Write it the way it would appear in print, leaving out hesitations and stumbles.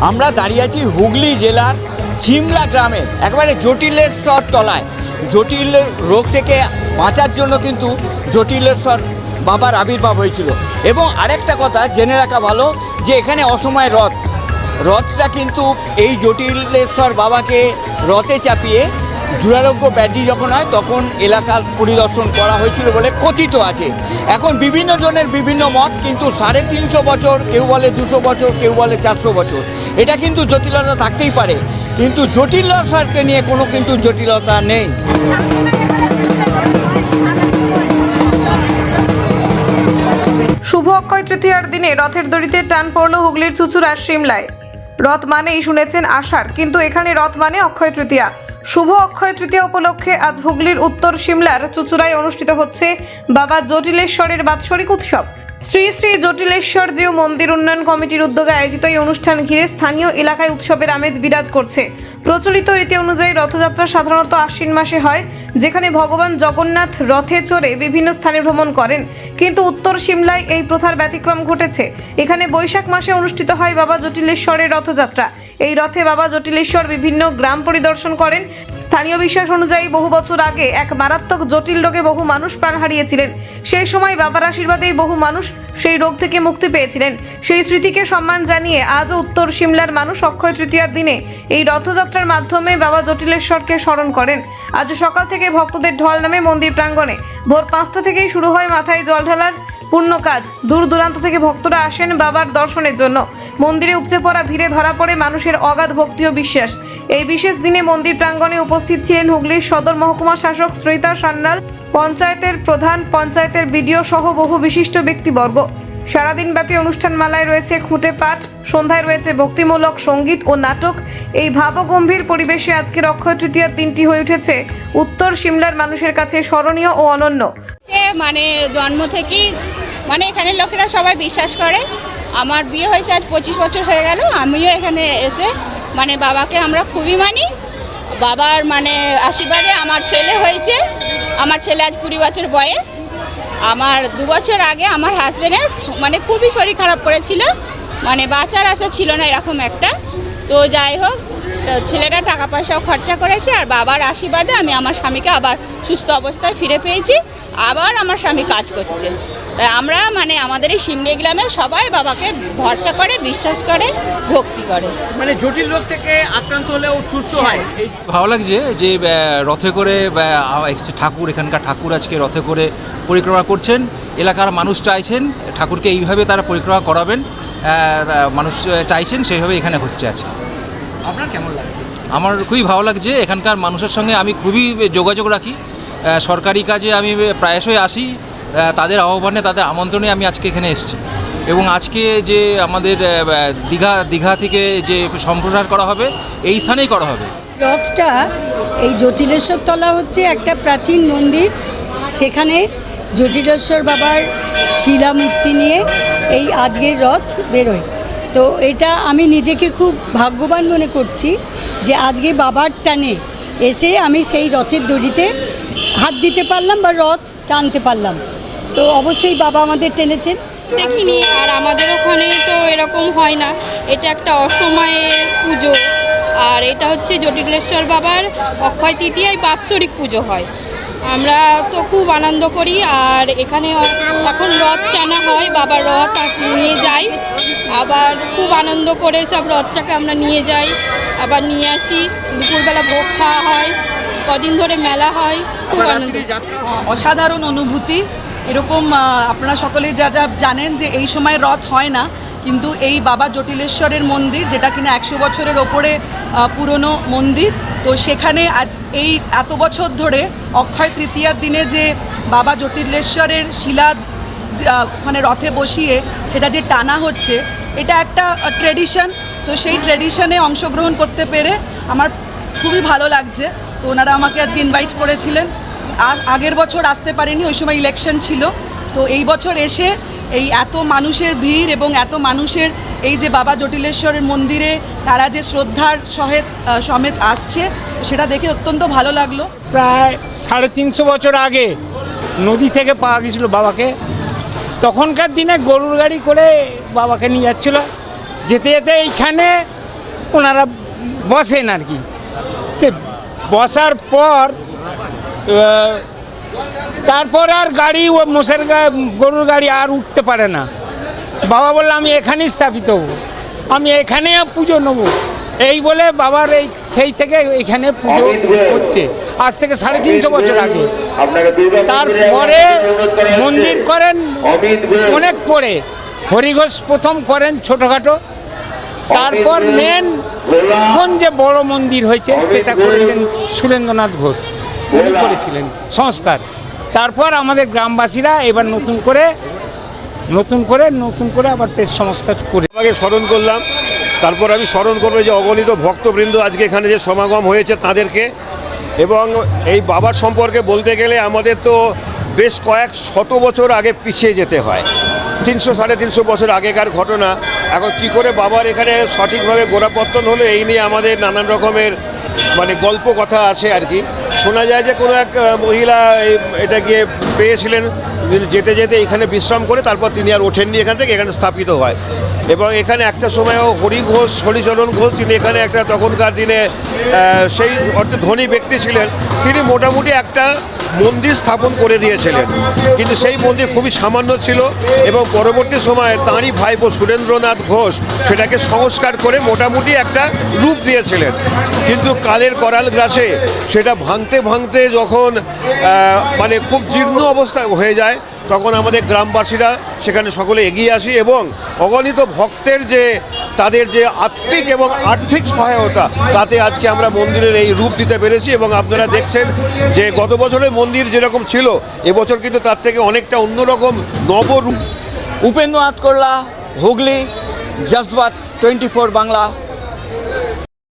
আমরা দাঁড়িয়ে আছি হুগলি জেলার সিমলা গ্রামে, একেবারে জটিলেশ্বর তলায়। জটিল রোগ থেকে বাঁচার জন্য কিন্তু জটিলেশ্বর বাবার আবির্ভাব হয়েছিল। এবং আরেকটা কথা জেনে রাখা ভালো যে এখানে অসময় রথটা কিন্তু এই জটিলেশ্বর বাবাকে রথে চাপিয়ে দুরারোগ্য ব্যাধি যখন হয় তখন এলাকার পরিদর্শন করা হয়েছিল বলে কথিত আছে। এখন বিভিন্ন জনের বিভিন্ন মত, কিন্তু 350 বছর, কেউ বলে 200 বছর, কেউ বলে 400 বছর। এটা কিন্তু জটিলতা থাকতেই পারে, কিন্তু জটিলেশ্বরকে নিয়ে কোনো কিন্তু জটিলতা নেই। শুভ অক্ষয় তৃতীয়ার দিনে রথের দড়িতে টান পড়ল হুগলির চুঁচুড়ার সিমলায়। রথ মানেই শুনেছেন আষাঢ়, কিন্তু এখানে রথ মানে অক্ষয় তৃতীয়া। শুভ অক্ষয় তৃতীয়া উপলক্ষে আজ হুগলির উত্তর সিমলার চুঁচুড়ায় অনুষ্ঠিত হচ্ছে বাবা জটিলেশ্বরের বাৎসরিক উৎসব। শ্রী শ্রী জটিলেশ্বরজিউ মন্দির উন্নয়ন কমিটির উদ্যোগে আয়োজিত এই অনুষ্ঠান ঘিরে স্থানীয় এলাকায় উৎসবের আমেজ বিরাজ করছে। প্রচলিত রীতি অনুযায়ী রথযাত্রা সাধারণত আশ্বিন মাসে হয়, যেখানে ভগবান জগন্নাথ রথে চড়ে বিভিন্ন স্থানে ভ্রমণ করেন। কিন্তু উত্তর সিমলায় এই প্রথার ব্যতিক্রম ঘটেছে। এখানে বৈশাখ মাসে অনুষ্ঠিত হয় বাবা জটিলেশ্বরের রথযাত্রা। এই রথে বাবা জটিলেশ্বর বিভিন্ন গ্রাম পরিদর্শন করেন। স্থানীয় বিশ্বাস অনুযায়ী বহু বছর আগে এক মারাত্মক জটিল রোগে বহু মানুষ প্রাণ হারিয়েছিলেন। সেই সময় বাবার আশীর্বাদেই বহু মানুষ সেই রোগ থেকে মুক্তি পেয়েছিলেন। সেই স্মৃতিকে সম্মান জানিয়ে আজও উত্তর সিমলার মানুষ অক্ষয় তৃতীয়ার দিনে এই রথযাত্রার মাধ্যমে বাবা জটিলেশ্বরকে স্মরণ করেন। আজ সকাল থেকে ভক্তদের ঢল নামে মন্দির প্রাঙ্গণে। ভোর 5টা থেকেই শুরু হয় মাথায় জল ঢালার পূর্ণ কাজ। দূর দূরান্ত থেকে ভক্তরা আসেন বাবার দর্শনের জন্য। মন্দিরে উপচে পড়া ভিড়ে ধরা পড়ে মানুষের অগাধ ভক্তি ও বিশ্বাস। এই বিশেষ দিনে মন্দির প্রাঙ্গণে উপস্থিত ছিলেন হুগলির সদর মহকুমা শাসক শ্রীতা সান্যাল, পঞ্চায়েতের প্রধান, পঞ্চায়েতের বিডিও সহ বহু বিশিষ্ট ব্যক্তিবর্গ। সারাদিন ব্যাপী অনুষ্ঠান মালায় রয়েছে খুঁটে পাঠ, সন্ধ্যায় রয়েছে ভক্তিমূলক সঙ্গীত ও নাটক। এই ভাবগম্ভীর পরিবেশে আজকের অক্ষয় তৃতীয়ার দিনটি হয়ে উঠেছে উত্তর সিমলার মানুষের কাছে স্মরণীয় ও অনন্য। মানে জন্ম থেকেই এখানে লোকেরা সবাই বিশ্বাস করে। আমার বিয়ে হয়েছে আজ 25 বছর হয়ে গেল। আমিও এখানে এসে বাবাকে আমরা খুবই মানি। বাবার আশীর্বাদে আমার ছেলে হয়েছে। আমার ছেলে আজ 20 বছর বয়স। আমার 2 বছর আগে আমার হাজব্যান্ডের খুবই শরীর খারাপ করেছিল, বাচ্চার আশা ছিল না এরকম একটা। তো যাই হোক, ছেলেটা টাকা পয়সাও খরচা করেছে, আর বাবার আশীর্বাদে আমি আমার স্বামীকে আবার সুস্থ অবস্থায় ফিরে পেয়েছি। আবার আমার স্বামী কাজ করছে। তাই আমরা আমাদের এই সিমলি গ্রামে সবাই বাবাকে ভরসা করে, বিশ্বাস করে, ভক্তি করে। জটিল রোগ থেকে আক্রান্ত হলেও সুস্থ হয়। ভালো লাগছে যে রথে করে ঠাকুর, এখানকার ঠাকুর আজকে রথে করে পরিক্রমা করছেন। এলাকার মানুষ চাইছেন ঠাকুরকে এইভাবে তারা পরিক্রমা করাবেন, মানুষ চাইছেন সেইভাবে এখানে হচ্ছে আজকে। আপনার কেমন লাগছে? আমার খুবই ভালো লাগছে। এখানকার মানুষের সঙ্গে আমি খুবই যোগাযোগ রাখি। সরকারি কাজে আমি প্রায়শই আসি। তাদের আহ্বানে, তাদের আমন্ত্রণে আমি আজকে এখানে এসেছি। এবং আজকে যে আমাদের দীঘা থেকে যে সম্প্রসার করা হবে, এই স্থানেই করা হবে। রথটা এই জটিলেশ্বর তলা হচ্ছে একটা প্রাচীন মন্দির। সেখানে জটিলেশ্বর বাবার শিলামূর্তি নিয়ে এই আজকের রথ বেরোয়। তো এটা আমি নিজেকে খুব ভাগ্যবান মনে করছি যে আজকে বাবার টানে এসে আমি সেই রথের দড়িতে হাত দিতে পারলাম বা রথ টানতে পারলাম। তো অবশ্যই বাবা আমাদের টেনেছেন। দেখিনি, আর আমাদের ওখানে তো এরকম হয় না। এটা একটা অসময়ের পুজো, আর এটা হচ্ছে জটিলেশ্বর বাবার অক্ষয় তৃতীয়ায় বাৎসরিক পুজো হয়। আমরা তো খুব আনন্দ করি। আর এখানে এখন রথ টানা হয়, বাবার রথ নিয়ে যাই, আবার খুব আনন্দ করে সব রথটাকে আমরা নিয়ে যাই, আবার নিয়ে আসি। দুপুরবেলা ভোগ খাওয়া হয়, কদিন ধরে মেলা হয়, খুব আনন্দ। অসাধারণ অনুভূতি। এরকম আপনারা সকলে যারা জানেন যে এই সময় রথ হয় না, কিন্তু এই বাবা জটিলেশ্বরের মন্দির, যেটা কিনা 100 বছরের ওপরে পুরনো মন্দির, তো সেখানে আজ এই এত বছর ধরে অক্ষয় তৃতীয়ার দিনে যে বাবা জটিলেশ্বরের শিলা ওখানে রথে বসিয়ে সেটা যে টানা হচ্ছে, এটা একটা ট্রেডিশন। তো সেই ট্রেডিশনে অংশগ্রহণ করতে পেরে আমার খুবই ভালো লাগছে। তো ওনারা আমাকে আজকে ইনভাইট করেছিলেন। আর আগের বছর আসতে পারিনি, ওই সময় ইলেকশন ছিল। তো এই বছর এসে এই এত মানুষের ভিড় এবং এত মানুষের এই যে বাবা জটিলেশ্বরের মন্দিরে তারা যে শ্রদ্ধার সমেত আসছে, সেটা দেখে অত্যন্ত ভালো লাগলো। প্রায় 350 বছর আগে নদী থেকে পাওয়া গেছিলো বাবাকে। তখনকার দিনে গরুর গাড়ি করে বাবাকে নিয়ে যাচ্ছিলো। যেতে যেতে এইখানে ওনারা বসেন আর কি। সে বসার পর তারপর আর গাড়ি ও মোষের গরুর গাড়ি আর উঠতে পারে না। বাবা বললো আমি এখানেই স্থাপিত হবো, আমি এখানে পুজো নেবো, এই বলে বাবার সেই থেকে এখানে পুজো হচ্ছে আজ থেকে 350 বছর আগে। তারপরে মন্দির করেন অনেক পরে, হরিঘোষ প্রথম করেন ছোটোখাটো, তারপর মেন এখন যে বড় মন্দির হয়েছে সেটা করেছেন সুরেন্দ্রনাথ ঘোষ, উনি করেছিলেন সংস্কার। তারপর আমাদের গ্রামবাসীরা এবার নতুন করে আবার সংস্কার করে আমাকে স্মরণ করলাম। তারপর আমি স্মরণ করবো যে অগণিত ভক্তবৃন্দ আজকে এখানে যে সমাগম হয়েছে তাদেরকে, এবং এই বাবার সম্পর্কে বলতে গেলে আমাদের তো বেশ কয়েক শত বছর আগে পিছিয়ে যেতে হয়। 300-350 বছর আগেকার ঘটনা। এখন কি করে বাবার এখানে সঠিকভাবে গোড়াপত্তন হলো এই নিয়ে আমাদের নানান রকমের মানে গল্প কথা আছে আর কি। শোনা যায় যে কোনো এক মহিলা এটা গিয়ে পেয়েছিলেন, যেতে যেতে এখানে বিশ্রাম করে তারপর তিনি আর ওঠেননি এখান থেকে, এখানে স্থাপিত হয়। এবং এখানে একটা সময়ও হরিচরণ ঘোষ তিনি এখানে একটা তখনকার দিনে সেই অর্থে ধনী ব্যক্তি ছিলেন, তিনি মোটামুটি একটা মন্দির স্থাপন করে দিয়েছিলেন। কিন্তু সেই মন্দির খুবই সামান্য ছিল এবং পরবর্তী সময়ে তাঁরই ভাইপো সুরেন্দ্রনাথ ঘোষ সেটাকে সংস্কার করে মোটামুটি একটা রূপ দিয়েছিলেন। কিন্তু কালের করাল গ্রাসে সেটা ভাঙতে যখন মানে খুব জীর্ণ অবস্থা হয়ে যায়, তখন আমাদের গ্রামবাসীরা সেখানে সকলে এগিয়ে আসি এবং অগণিত ভক্তের যে তাদের যে আত্মিক এবং আর্থিক সহায়তা, তাতে আজকে আমরা মন্দিরের এই রূপ দিতে পেরেছি। এবং আপনারা দেখছেন যে গত বছরের মন্দির যেরকম ছিল এবছর কিন্তু তার থেকে অনেকটা অন্যরকম নবরূপ। উপেন্দ্রনাথ করলা, হুগলি, জজবাত 24 বাংলা।